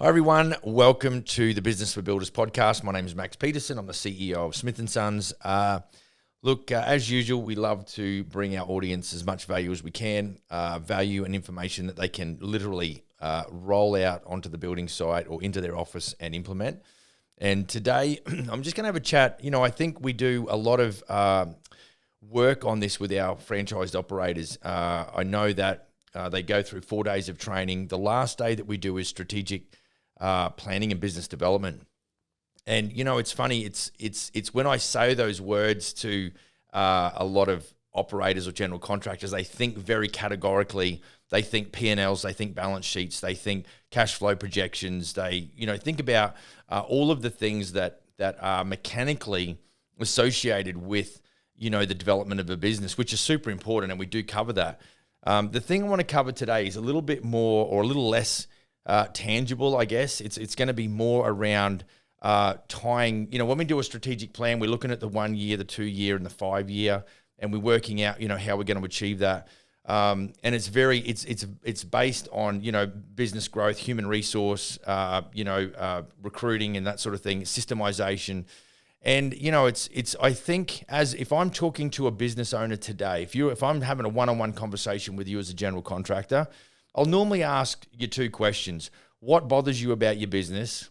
Hi everyone, welcome to the Business for Builders podcast. My name is Max Peterson. I'm the CEO of Smith & Sons. As usual, we love to bring our audience as much value as we can, value and information that they can literally roll out onto the building site or into their office and implement. And today, I'm just going to have a chat. I think we do a lot of work on this with our franchised operators. I know that they go through 4 days of training. The last day that we do is strategic planning and business development. And it's funny. It's when I say those words to a lot of operators or general contractors, they think very categorically. They think P&Ls, they think balance sheets, they think cash flow projections. They think about all of the things that are mechanically associated with the development of a business, which is super important, and we do cover that. The thing I want to cover today is a little bit more or a little less tangible, I guess. It's going to be more around tying, when we do a strategic plan, we're looking at the 1 year, the 2 year, and the 5 year, and we're working out, how we're going to achieve that. And it's based on, business growth, human resource, recruiting and that sort of thing, systemization. And, I think if I'm talking to a business owner today, if I'm having a one-on-one conversation with you as a general contractor, I'll normally ask you two questions. What bothers you about your business?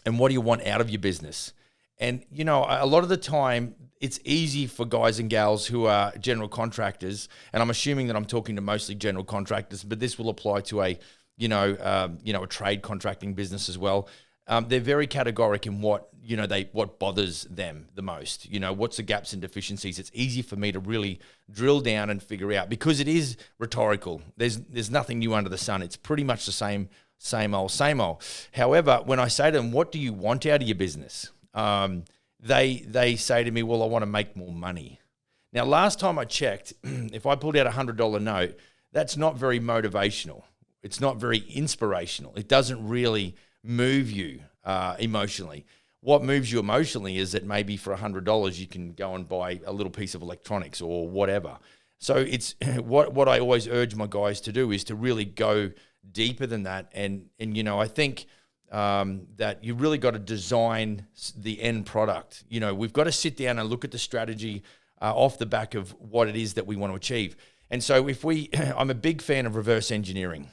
And what do you want out of your business? And, a lot of the time it's easy for guys and gals who are general contractors, and I'm assuming that I'm talking to mostly general contractors, but this will apply to a trade contracting business as well. They're very categoric in what bothers them the most. What's the gaps and deficiencies? It's easy for me to really drill down and figure out, because it is rhetorical. There's nothing new under the sun. It's pretty much the same old. However, when I say to them, what do you want out of your business? They say to me, well, I want to make more money. Now, last time I checked, if I pulled out $100 note, that's not very motivational. It's not very inspirational. It doesn't really move you emotionally. What moves you emotionally is that maybe for $100 you can go and buy a little piece of electronics or whatever. So it's what I always urge my guys to do is to really go deeper than that. And I think that you really got to design the end product. We've got to sit down and look at the strategy off the back of what it is that we want to achieve. And so I'm a big fan of reverse engineering.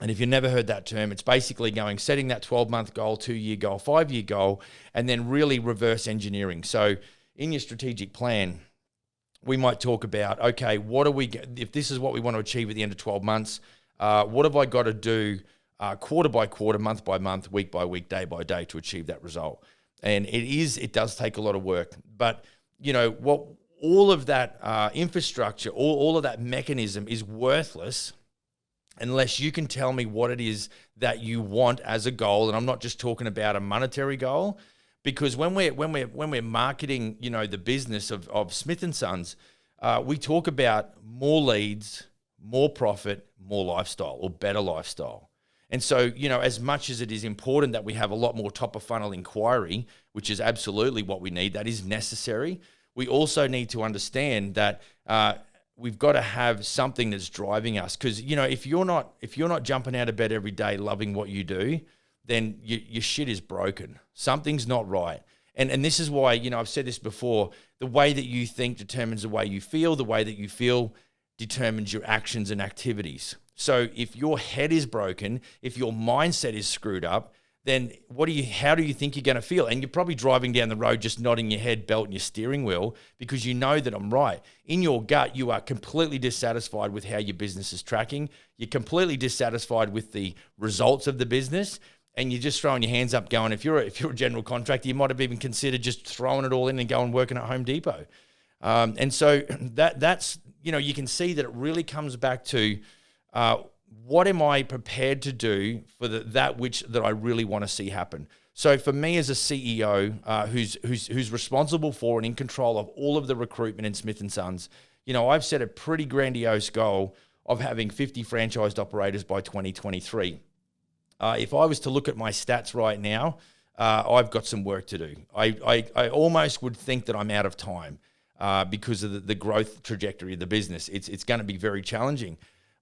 And if you've never heard that term, it's basically setting that 12-month goal, 2-year goal, 5-year goal, and then really reverse engineering. So in your strategic plan, we might talk about, okay, if this is what we want to achieve at the end of 12 months, what have I got to do quarter by quarter, month by month, week by week, day by day to achieve that result? And it does take a lot of work. But, all of that infrastructure, all of that mechanism is worthless unless you can tell me what it is that you want as a goal. And I'm not just talking about a monetary goal, because when we're marketing, the business of Smith & Sons, we talk about more leads, more profit, more lifestyle, or better lifestyle. And so, as much as it is important that we have a lot more top of funnel inquiry, which is absolutely what we need, that is necessary, we also need to understand that we've got to have something that's driving us. Because, if you're not jumping out of bed every day loving what you do, then your shit is broken. Something's not right. And this is why, I've said this before, the way that you think determines the way you feel. The way that you feel determines your actions and activities. So if your head is broken, if your mindset is screwed up, then how do you think you're going to feel? And you're probably driving down the road just nodding your head, belting your steering wheel, because you know that I'm right. In your gut, you are completely dissatisfied with how your business is tracking. You're completely dissatisfied with the results of the business, and you're just throwing your hands up going, if you're a general contractor, you might have even considered just throwing it all in and going working at Home Depot. And so that's, you can see that it really comes back to what am I prepared to do for that I really want to see happen? So for me as a CEO who's responsible for and in control of all of the recruitment in Smith & Sons, I've set a pretty grandiose goal of having 50 franchised operators by 2023. If I was to look at my stats right now, I've got some work to do. I almost would think that I'm out of time because of the growth trajectory of the business. It's going to be very challenging.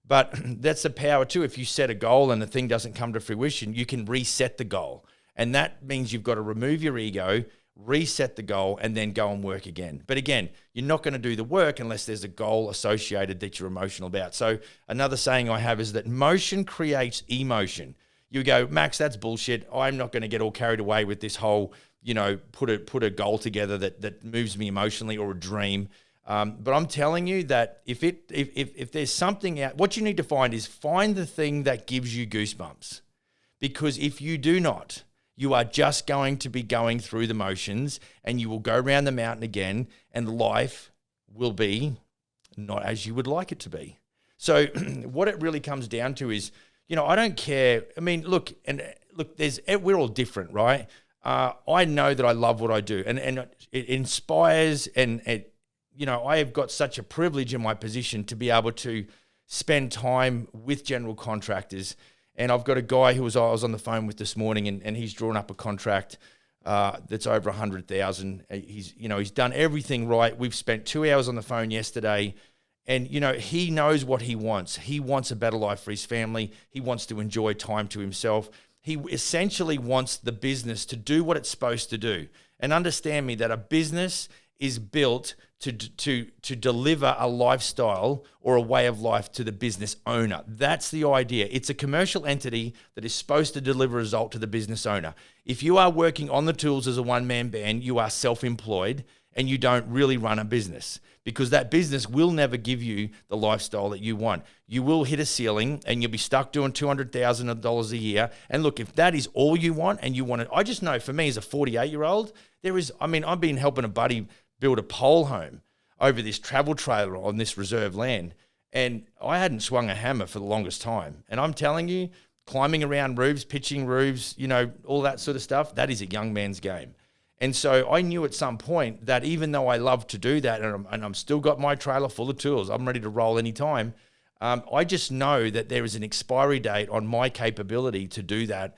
But that's the power too. If you set a goal and the thing doesn't come to fruition, you can reset the goal. And that means you've got to remove your ego, reset the goal, and then go and work again. But again, you're not going to do the work unless there's a goal associated that you're emotional about. So another saying I have is that motion creates emotion. You go, Max, that's bullshit. I'm not going to get all carried away with this whole, put a goal together that moves me emotionally, or a dream. But I'm telling you that if there's something out, what you need to find the thing that gives you goosebumps. Because if you do not, you are just going to be going through the motions, and you will go around the mountain again, and life will be not as you would like it to be. So what it really comes down to is, I don't care. I mean, look, we're all different, right? I know that I love what I do, and it inspires, and I have got such a privilege in my position to be able to spend time with general contractors. And I've got a guy I was on the phone with this morning, and he's drawn up a contract that's over 100,000. He's done everything right. We've spent 2 hours on the phone yesterday, and he knows what he wants. He wants a better life for his family. He wants to enjoy time to himself. He essentially wants the business to do what it's supposed to do. And understand me, that a business is built to deliver a lifestyle or a way of life to the business owner. That's the idea. It's a commercial entity that is supposed to deliver a result to the business owner. If you are working on the tools as a one-man band, you are self-employed, and you don't really run a business, because that business will never give you the lifestyle that you want. You will hit a ceiling, and you'll be stuck doing $200,000 a year. And look, if that is all you want, and you want it, I just know for me as a 48-year-old, I've been helping a buddy build a pole home over this travel trailer on this reserve land, and I hadn't swung a hammer for the longest time. And I'm telling you, climbing around roofs, pitching roofs, all that sort of stuff, that is a young man's game. And so I knew at some point that even though I love to do that, and I'm still got my trailer full of tools, I'm ready to roll anytime, I just know that there is an expiry date on my capability to do that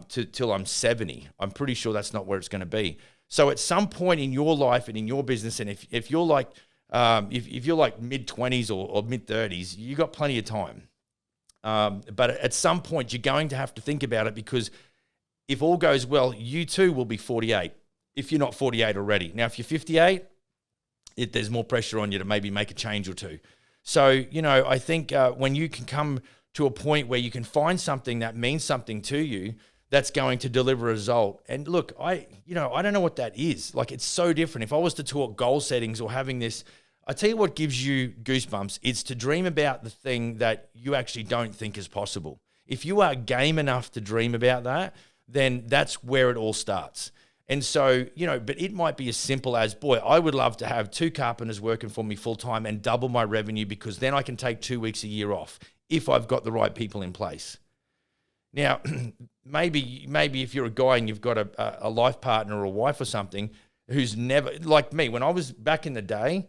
till I'm 70. I'm pretty sure that's not where it's going to be. So at some point in your life and in your business, and if you're like if you're like mid-20s or mid-30s, you got plenty of time. But at some point, you're going to have to think about it, because if all goes well, you too will be 48, if you're not 48 already. Now, if you're 58, there's more pressure on you to maybe make a change or two. So, I think when you can come to a point where you can find something that means something to you, that's going to deliver a result. And look, I don't know what that is. Like, it's so different. If I was to talk goal settings or having this, I tell you what gives you goosebumps. It's to dream about the thing that you actually don't think is possible. If you are game enough to dream about that, then that's where it all starts. And so, but it might be as simple as, boy, I would love to have 2 carpenters working for me full time and double my revenue, because then I can take 2 weeks a year off if I've got the right people in place. Now, maybe if you're a guy and you've got a life partner or a wife or something who's never, like me, when I was back in the day,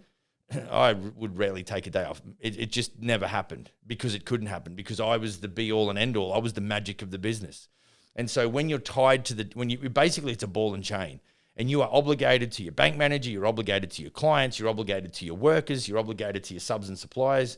I would rarely take a day off. It just never happened, because it couldn't happen, because I was the be all and end all. I was the magic of the business. And so when you're tied to basically it's a ball and chain, and you are obligated to your bank manager, you're obligated to your clients, you're obligated to your workers, you're obligated to your subs and suppliers.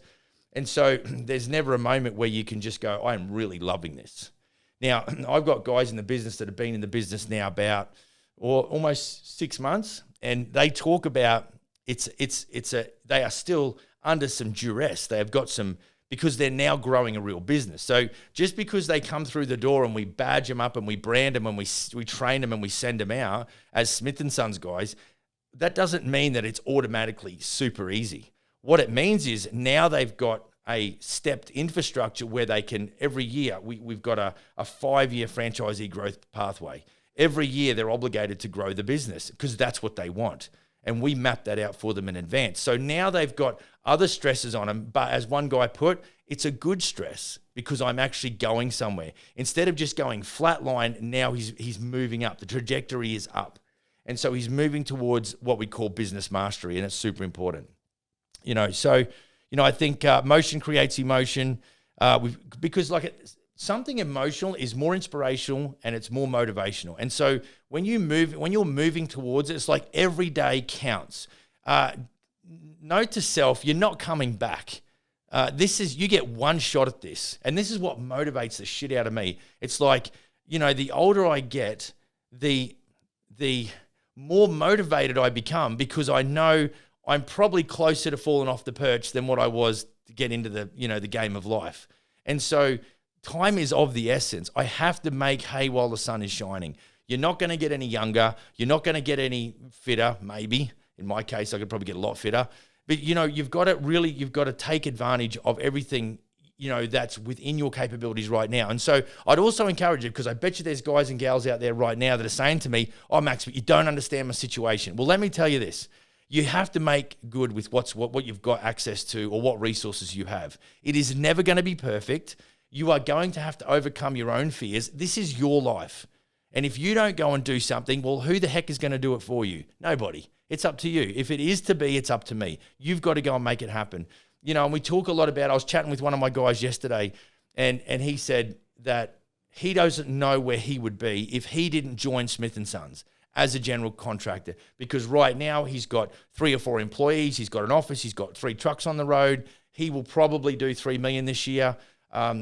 And so there's never a moment where you can just go, I'm really loving this. Now, I've got guys in the business that have been in the business now about almost 6 months, and they talk about they are still under some duress. They have got some, because they're now growing a real business. So just because they come through the door and we badge them up and we brand them and we train them and we send them out as Smith & Sons guys, that doesn't mean that it's automatically super easy. What it means is now they've got a stepped infrastructure where they can, every year, we've got a 5-year franchisee growth pathway. Every year they're obligated to grow the business, because that's what they want. And we map that out for them in advance. So now they've got other stresses on them, but as one guy put, it's a good stress, because I'm actually going somewhere. Instead of just going flatline, now he's moving up. The trajectory is up. And so he's moving towards what we call business mastery, and it's super important. I think motion creates emotion, because something emotional is more inspirational and it's more motivational. And so when you're moving towards it, it's like every day counts. Note to self, you're not coming back. You get one shot at this. And this is what motivates the shit out of me. It's like, the older I get, the more motivated I become, because I know I'm probably closer to falling off the perch than what I was to get into the game of life. And so time is of the essence. I have to make hay while the sun is shining. You're not going to get any younger. You're not going to get any fitter, maybe. In my case, I could probably get a lot fitter. But, you've got to take advantage of everything, that's within your capabilities right now. And so I'd also encourage you, because I bet you there's guys and gals out there right now that are saying to me, oh, Max, but you don't understand my situation. Well, let me tell you this. You have to make good with what you've got access to, or what resources you have. It is never going to be perfect. You are going to have to overcome your own fears. This is your life. And if you don't go and do something, well, who the heck is going to do it for you? Nobody. It's up to you. If it is to be, it's up to me. You've got to go and make it happen. And we talk a lot about, I was chatting with one of my guys yesterday, and he said that he doesn't know where he would be if he didn't join Smith & Sons as a general contractor, because right now he's got 3 or 4 employees, he's got an office, he's got 3 trucks on the road. He will probably do $3 million this year.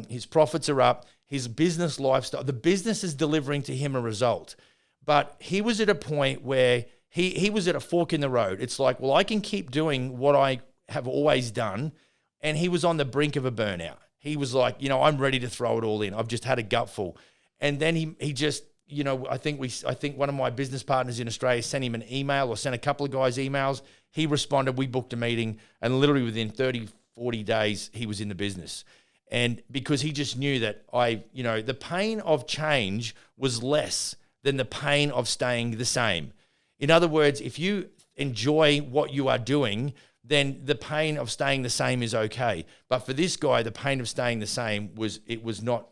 His profits are up. His business lifestyle, the business is delivering to him a result. But he was at a point where he was at a fork in the road. It's like, well, I can keep doing what I have always done. And he was on the brink of a burnout. He was like, I'm ready to throw it all in. I've just had a gutful. And then he just, I think one of my business partners in Australia sent him an email, or sent a couple of guys emails. He responded, we booked a meeting, and literally within 30, 40 days, he was in the business. And because he just knew that the pain of change was less than the pain of staying the same. In other words, if you enjoy what you are doing, then the pain of staying the same is okay. But for this guy, the pain of staying the same was not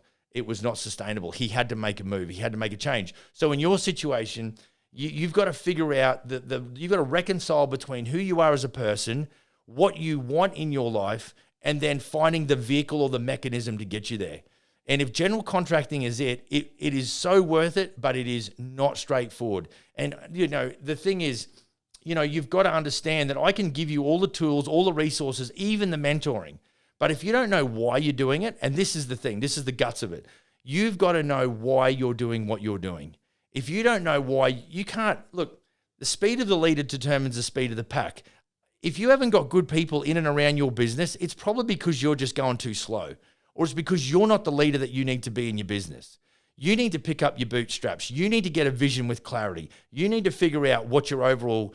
sustainable. He had to make a move. He had to make a change. So in your situation, you've got to figure out you've got to reconcile between who you are as a person, what you want in your life, and then finding the vehicle or the mechanism to get you there. And if general contracting is it is so worth it, but it is not straightforward. And, the thing is, you've got to understand that I can give you all the tools, all the resources, even the mentoring. But if you don't know why you're doing it, and this is the thing, this is the guts of it, you've got to know why you're doing what you're doing. If you don't know why, you can't, look, the speed of the leader determines the speed of the pack. If you haven't got good people in and around your business, it's probably because you're just going too slow, or it's because you're not the leader that you need to be in your business. You need to pick up your bootstraps. You need to get a vision with clarity. You need to figure out what your overall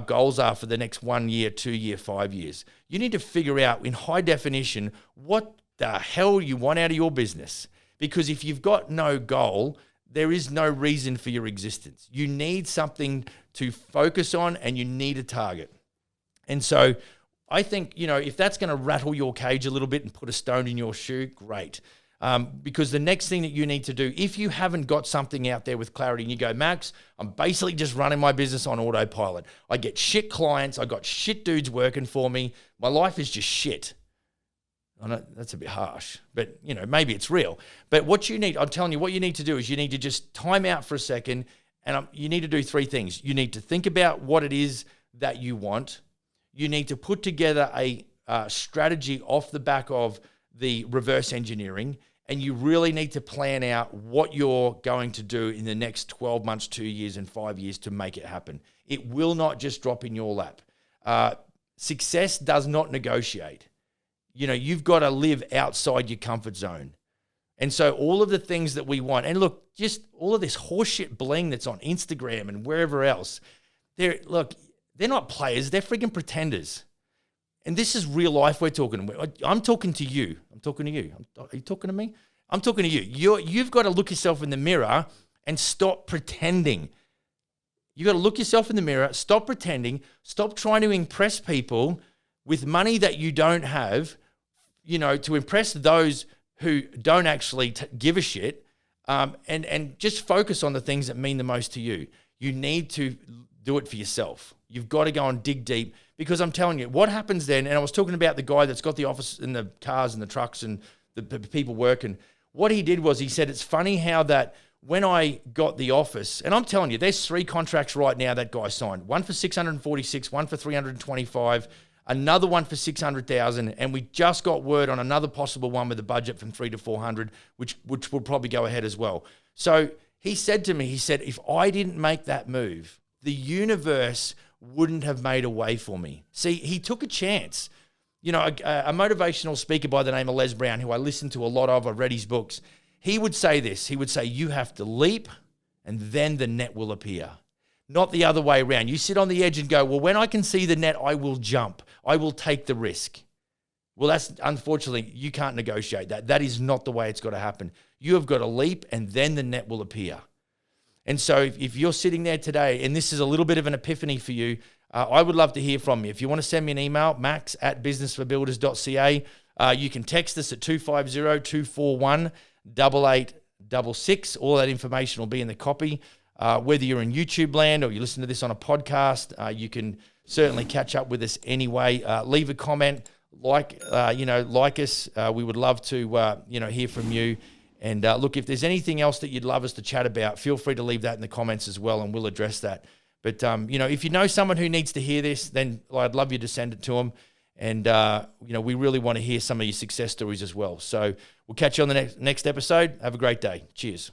goals are for the next 1 year, 2 year, 5 years. You need to figure out in high definition what the hell you want out of your business. Because if you've got no goal, there is no reason for your existence. You need something to focus on, and you need a target. And so I think, if that's going to rattle your cage a little bit and put a stone in your shoe, great. Because the next thing that you need to do, if you haven't got something out there with clarity and you go, Max, I'm basically just running my business on autopilot. I get shit clients. I got shit dudes working for me. My life is just shit. I know that's a bit harsh, but maybe it's real. But what you need, I'm telling you, what you need to do is you need to just time out for a second, and you need to do 3 things. You need to think about what it is that you want. You need to put together a strategy off the back of the reverse engineering, and you really need to plan out what you're going to do in the next 12 months, 2 years, and 5 years to make it happen. It will not just drop in your lap. Success does not negotiate. You've got to live outside your comfort zone. And so all of the things that we want, and look, just all of this horseshit bling that's on Instagram and wherever else, they're not players, they're freaking pretenders. And this is real life we're talking about. I'm talking to you. I'm talking to you. Are you talking to me? I'm talking to you. You've got to look yourself in the mirror and stop pretending. You've got to look yourself in the mirror, stop pretending, stop trying to impress people with money that you don't have, to impress those who don't actually give a shit, and just focus on the things that mean the most to you. You need to do it for yourself. You've got to go and dig deep, because I'm telling you, what happens then, and I was talking about the guy that's got the office and the cars and the trucks and the people working. What he did was he said, it's funny how that when I got the office, and I'm telling you, there's 3 contracts right now that guy signed. One for 646, one for 325. another one for 600,000, and we just got word on another possible one with a budget from 300 to 400, which will probably go ahead as well. So he said to me, he said, if I didn't make that move, the universe wouldn't have made a way for me. See, he took a chance. You know, a motivational speaker by the name of Les Brown, who I listen to a lot of, I've read his books, he would say this. He would say, you have to leap and then the net will appear. Not the other way around. You sit on the edge and go, well, when I can see the net, I will jump. I will take the risk. Well, that's unfortunately, you can't negotiate that. That is not the way it's got to happen. You have got to leap and then the net will appear. And so if you're sitting there today and this is a little bit of an epiphany for you, I would love to hear from you. If you want to send me an email, max@businessforbuilders.ca. You can text us at 250-241-8866. All that information will be in the copy. Whether you're in YouTube land or you listen to this on a podcast, you can certainly catch up with us anyway. Leave a comment, like us. We would love to, hear from you. And look, if there's anything else that you'd love us to chat about, feel free to leave that in the comments as well, and we'll address that. But, if you know someone who needs to hear this, then I'd love you to send it to them. And, we really want to hear some of your success stories as well. So we'll catch you on the next episode. Have a great day. Cheers.